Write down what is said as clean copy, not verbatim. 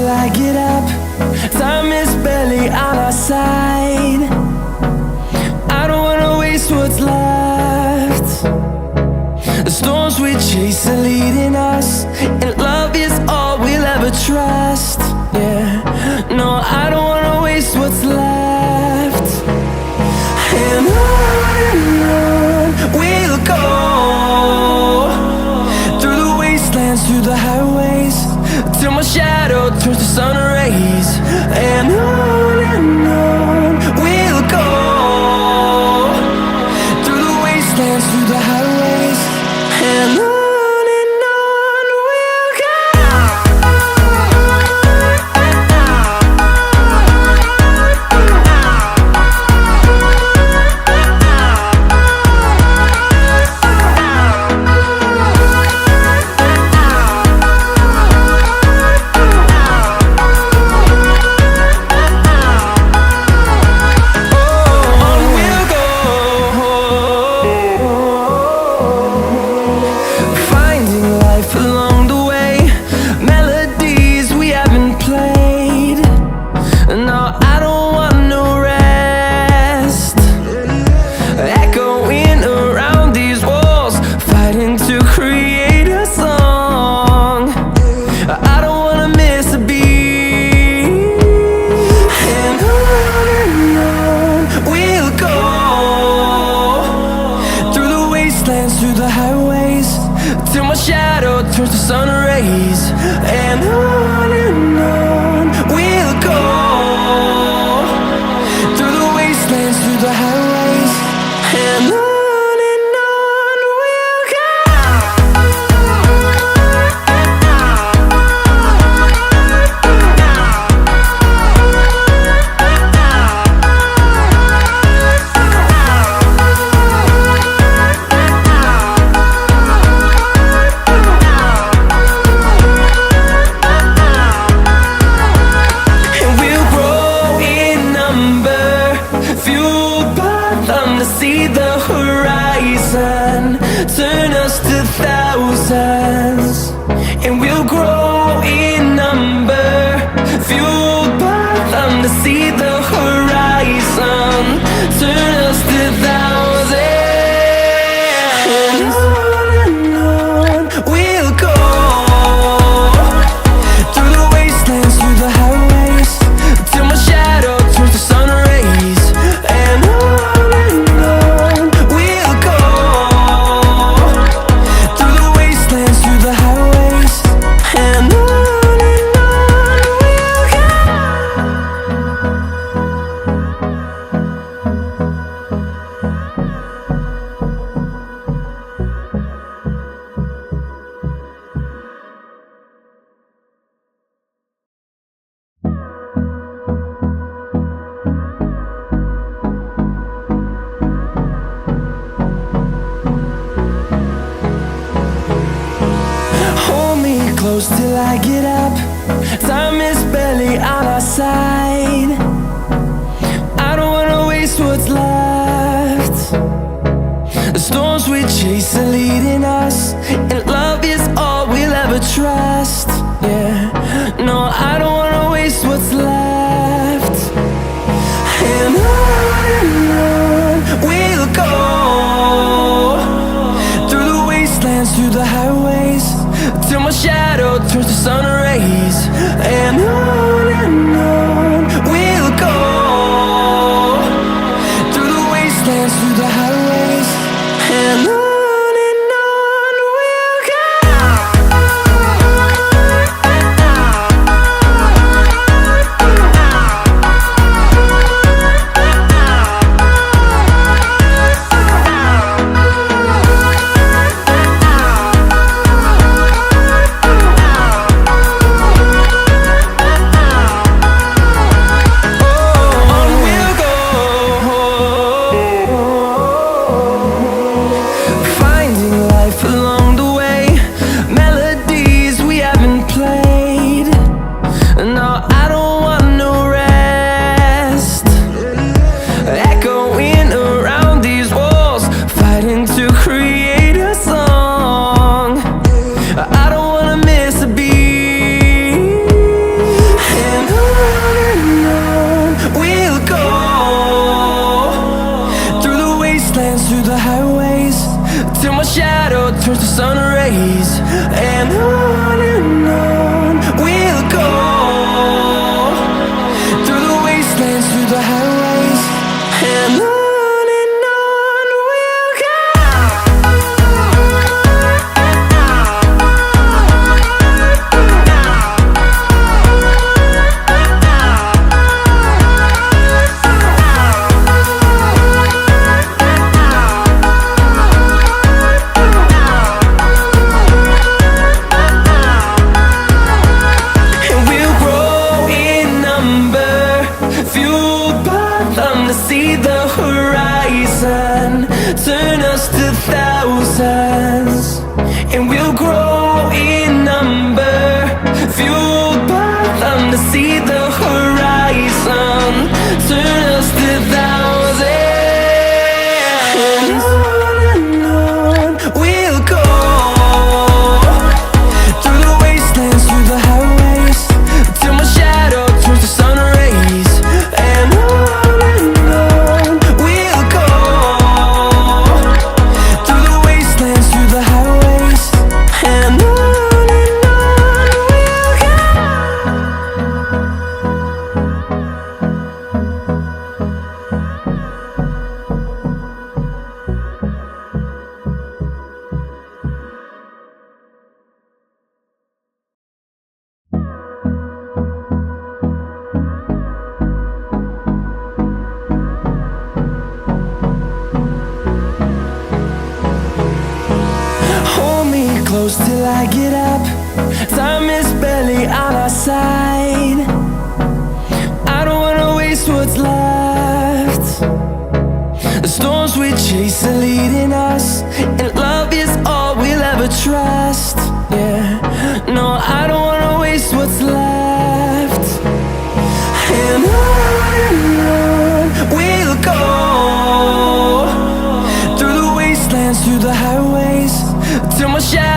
till I get up. Time is barely on our side. I don't wanna waste what's left. The storms we chase are leading us, and love is all we'll ever trust. Yeah, no, I don't wanna waste what's left. And on we'll go, through the wastelands, through the highways, till my shadow turns to sun rays. And on we'll go, through the wastelands, through the highways, and on. Through the highways, till my shadow turns to sun rays. And on we'll go, through the wastelands, through the highways, and on. See the horizon turn us to thousands, and we'll grow in number, fueled by them. To see the horizon turn us to thousands, and on we'll go, through the wastelands, through the highways, till my shadow turns to sun rays. And on close till I get up. Time is barely on our side. I don't wanna waste what's left. The storms we chase are leading us, and love is all we'll ever trust. Yeah, no, I don't wanna waste what's left. And on we'll go, through the wastelands, through the highways, till my shadow turns to sun rays. And on we'll go, through the wastelands, through the highways, and on. them to see the horizon. Turn us to thousands, and we'll grow in number. Fueled by them to see the horizon. Turn us to thousands, and on we'll go. Through the wastelands, through the highways, till my shadow turns to sun rays. And on we'll go. Through the wastelands, through the highways, and on we'll go. Hold me close till I get up. Time is barely on our side. I don't wanna waste what's left. The storms we chase are leading us, and love is all we'll ever trust. Yeah, no, I don't wanna waste what's left. And on we'll go. Through the wastelands, through the highways, till my shadow